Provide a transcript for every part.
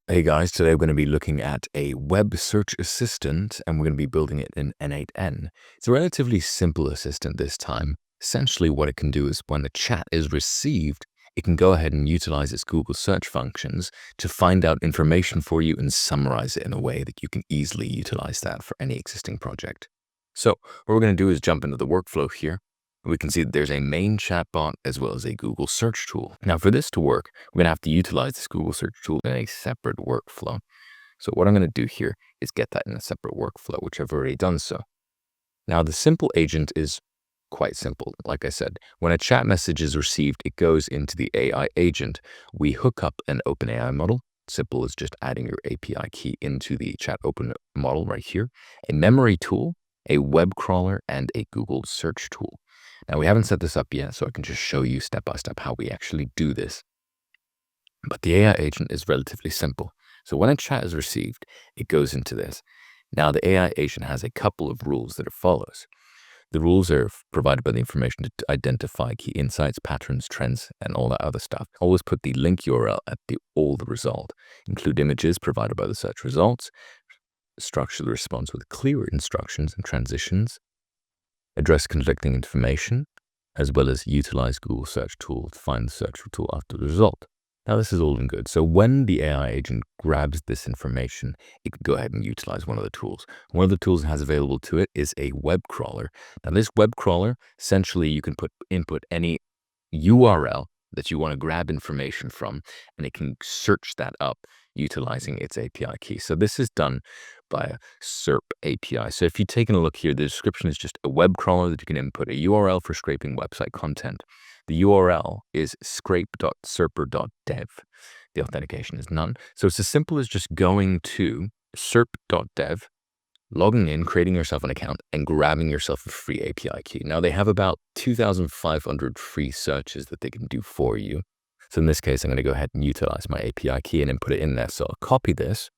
Hey guys, today we're going to be looking at a web search assistant and we're going to be building it in n8n. It's a relatively simple assistant this time. Essentially what it can do is when the chat is received, it can go ahead and utilize its Google search functions to find out information for you and summarize it in a way that you can easily utilize that for any existing project. So what we're going to do is jump into the workflow here. We can see that there's a main chatbot as well as a Google search tool. Now for this to work, we're going to have to utilize this Google search tool in a separate workflow. So what I'm going to do here is get that in a separate workflow, which I've already done so. Now the simple agent is quite simple. Like I said, when a chat message is received, it goes into the AI agent. We hook up an OpenAI model. Simple as just adding your API key into the chat open model right here, a memory tool, a web crawler, and a Google search tool. Now we haven't set this up yet, so I can just show you step by step how we actually do this. But the AI agent is relatively simple. So when a chat is received, it goes into this. Now the AI agent has a couple of rules that it follows. The rules are provided by the information to identify key insights, patterns, trends, and all that other stuff. Always put the link URL at the result. Include images provided by the search results. Structure the response with clear instructions and transitions. Address conflicting information, as well as utilize Google search tool to find the search tool after the result. Now this is all in good. So when the AI agent grabs this information, it can go ahead and utilize one of the tools. One of the tools it has available to it is a web crawler. Now this web crawler, essentially you can input any URL that you want to grab information from, and it can search that up utilizing its API key. So this is done by a SERP API. So if you've taken a look here, the description is just a web crawler that you can input a URL for scraping website content. The URL is scrape.serper.dev. The authentication is none. So it's as simple as just going to serp.dev, logging in, creating yourself an account, and grabbing yourself a free API key. Now they have about 2,500 free searches that they can do for you. So in this case, I'm going to go ahead and utilize my API key and input it in there. So I'll copy this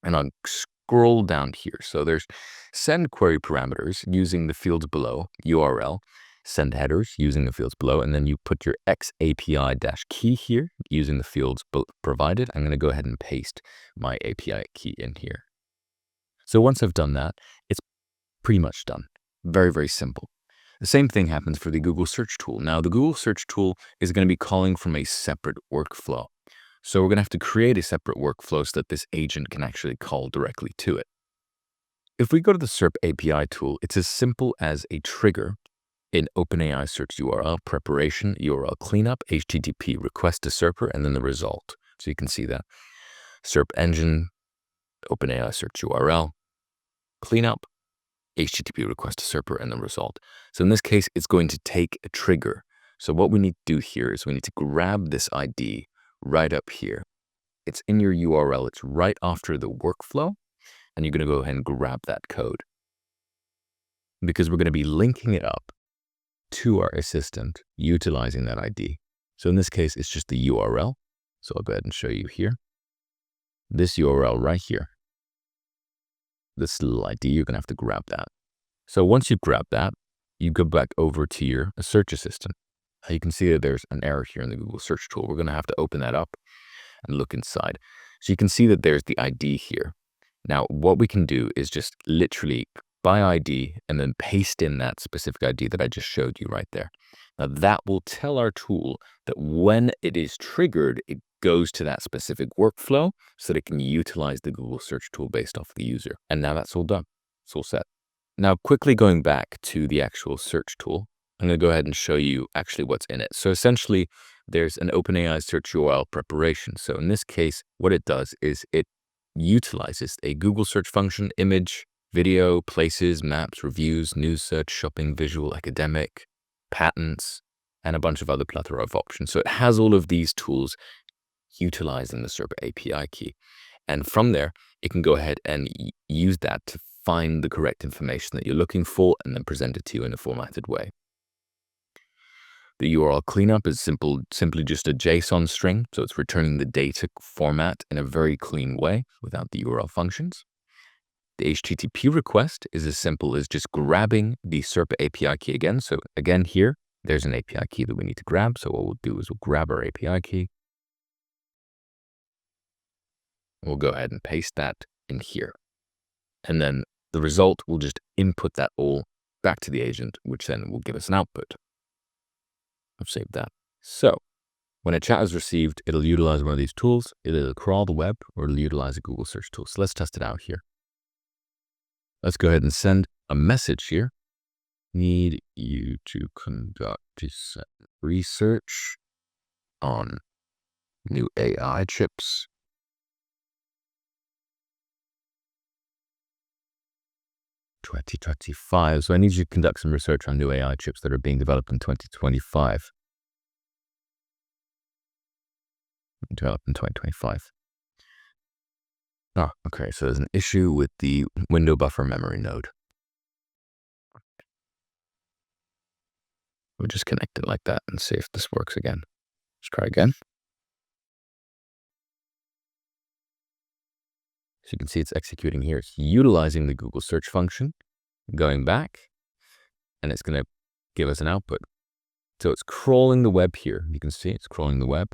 and I'll scroll down here. So there's send query parameters using the fields below, URL, send headers using the fields below, and then you put your XAPI-key here using the fields provided. I'm going to go ahead and paste my API key in here. So once I've done that, it's pretty much done. Very, very simple. The same thing happens for the Google search tool. Now the Google search tool is going to be calling from a separate workflow. So we're going to have to create a separate workflow so that this agent can actually call directly to it. If we go to the SERP API tool, it's as simple as a trigger in OpenAI search URL preparation, URL cleanup, HTTP request to SERPer, and then the result. So you can see that SERP engine, OpenAI search URL, cleanup, HTTP request to SERPer, and the result. So in this case, it's going to take a trigger. So what we need to do here is we need to grab this ID right up here. It's in your URL. It's right after the workflow. And you're going to go ahead and grab that code because we're going to be linking it up to our assistant utilizing that ID. So in this case, it's just the URL. So I'll go ahead and show you here. This URL right here. This little ID, you're going to have to grab that. So once you grab that, you go back over to your search assistant. You can see that there's an error here in the Google search tool. We're going to have to open that up and look inside. So you can see that there's the ID here. Now, what we can do is just literally by ID and then paste in that specific ID that I just showed you right there. Now that will tell our tool that when it is triggered, it goes to that specific workflow so that it can utilize the Google search tool based off the user. And now that's all done. It's all set. Now, quickly going back to the actual search tool, I'm going to go ahead and show you actually what's in it. So essentially, there's an OpenAI search URL preparation. So in this case, what it does is it utilizes a Google search function, image, video, places, maps, reviews, news search, shopping, visual, academic, patents, and a bunch of other plethora of options. So it has all of these tools utilizing the SERP API key. And from there, it can go ahead and use that to find the correct information that you're looking for and then present it to you in a formatted way. The URL cleanup is simply just a JSON string. So it's returning the data format in a very clean way without the URL functions. The HTTP request is as simple as just grabbing the SERP API key again. So again, here, there's an API key that we need to grab. So what we'll do is we'll grab our API key. We'll go ahead and paste that in here. And then the result will just input that all back to the agent, which then will give us an output. I've saved that. So when a chat is received, it'll utilize one of these tools. It'll crawl the web or it'll utilize a Google search tool. So let's test it out here. Let's go ahead and send a message here. Need you to conduct research on new AI chips. (2025). So I need you to conduct some research on new AI chips that are being developed in 2025. Developed in 2025. Oh, okay. So there's an issue with the window buffer memory node. We'll just connect it like that and see if this works again. Let's try again. So you can see it's executing here. It's utilizing the Google search function, going back, and it's going to give us an output. So it's crawling the web here. You can see it's crawling the web.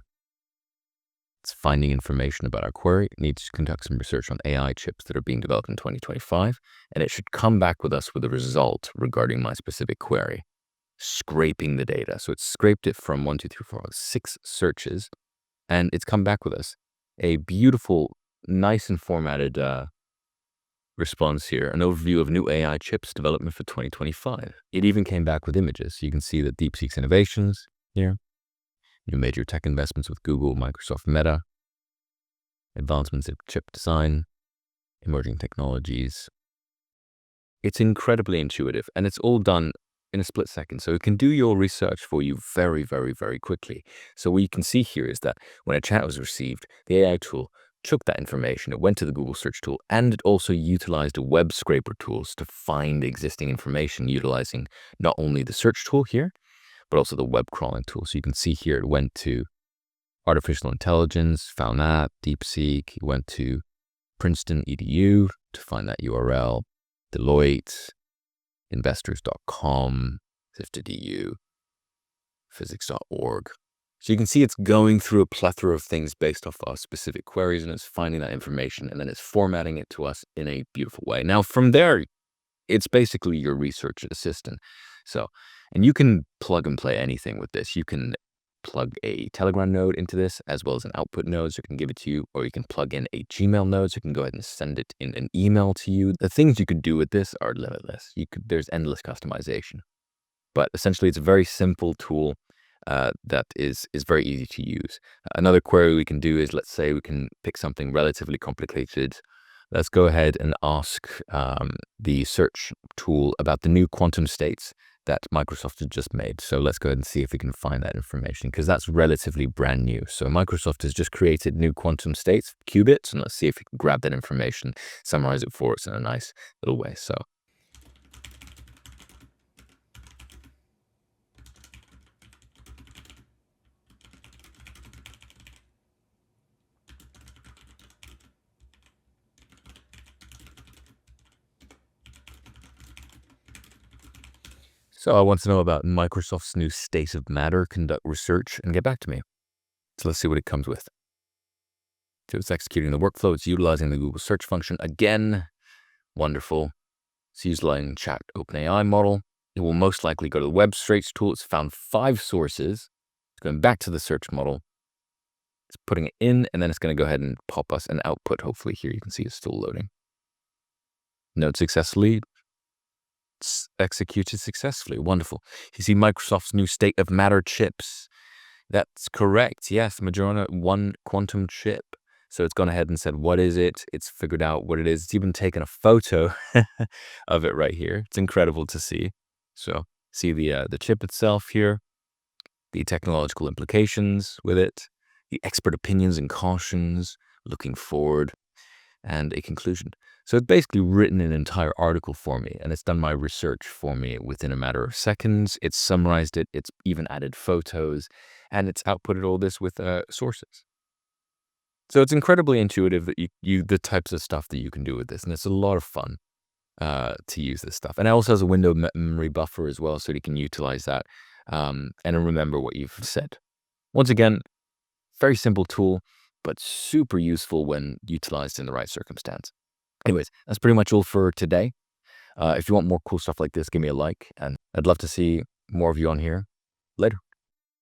It's finding information about our query. It needs to conduct some research on AI chips that are being developed in 2025, and it should come back with us with a result regarding my specific query, scraping the data. So it's scraped it from 1, 2, 3, 4, 6 searches, and it's come back with us a beautiful, nice and formatted response here, an overview of new AI chips development for 2025. It even came back with images. So you can see the DeepSeek's innovations here, new major tech investments with Google, Microsoft, Meta, advancements in chip design, emerging technologies. It's incredibly intuitive, and it's all done in a split second. So it can do your research for you very, very, very quickly. So what you can see here is that when a chat was received, the AI tool took that information, it went to the Google search tool, and it also utilized web scraper tools to find existing information utilizing not only the search tool here, but also the web crawling tool. So you can see here it went to artificial intelligence, found that, DeepSeek, it went to Princeton EDU to find that URL, Deloitte, investors.com, SIFT-edu, physics.org. So you can see it's going through a plethora of things based off our specific queries, and it's finding that information, and then it's formatting it to us in a beautiful way. Now, from there, it's basically your research assistant. So, and you can plug and play anything with this. You can plug a Telegram node into this, as well as an output node, so it can give it to you, or you can plug in a Gmail node, so you can go ahead and send it in an email to you. The things you could do with this are limitless. There's endless customization. But essentially, it's a very simple tool that is very easy to use. Another query we can do is, let's say we can pick something relatively complicated. Let's go ahead and ask the search tool about the new quantum states that Microsoft has just made. So let's go ahead and see if we can find that information, because that's relatively brand new. So Microsoft has just created new quantum states, qubits, and let's see if we can grab that information, summarize it for us in a nice little way. So I want to know about Microsoft's new state of matter, conduct research, and get back to me. So let's see what it comes with. So it's executing the workflow. It's utilizing the Google search function. Again, wonderful. It's utilizing chat OpenAI model. It will most likely go to the web search tool. It's found 5 sources. It's going back to the search model. It's putting it in, and then it's going to go ahead and pop us an output. Hopefully here you can see it's still loading. Node successfully. It's executed successfully. Wonderful. You see Microsoft's new state of matter chips. That's correct. Yes, Majorana 1 quantum chip. So it's gone ahead and said, what is it? It's figured out what it is. It's even taken a photo of it right here. It's incredible to see. So see the chip itself here, the technological implications with it, the expert opinions and cautions, looking forward, and a conclusion. So it's basically written an entire article for me, and it's done my research for me within a matter of seconds. It's summarized it. It's even added photos, and it's outputted all this with sources. So it's incredibly intuitive that the types of stuff that you can do with this, and it's a lot of fun to use this stuff. And it also has a window memory buffer as well, so you can utilize that and remember what you've said. Once again, very simple tool, but super useful when utilized in the right circumstance. Anyways, that's pretty much all for today. If you want more cool stuff like this, give me a like, and I'd love to see more of you on here. Later.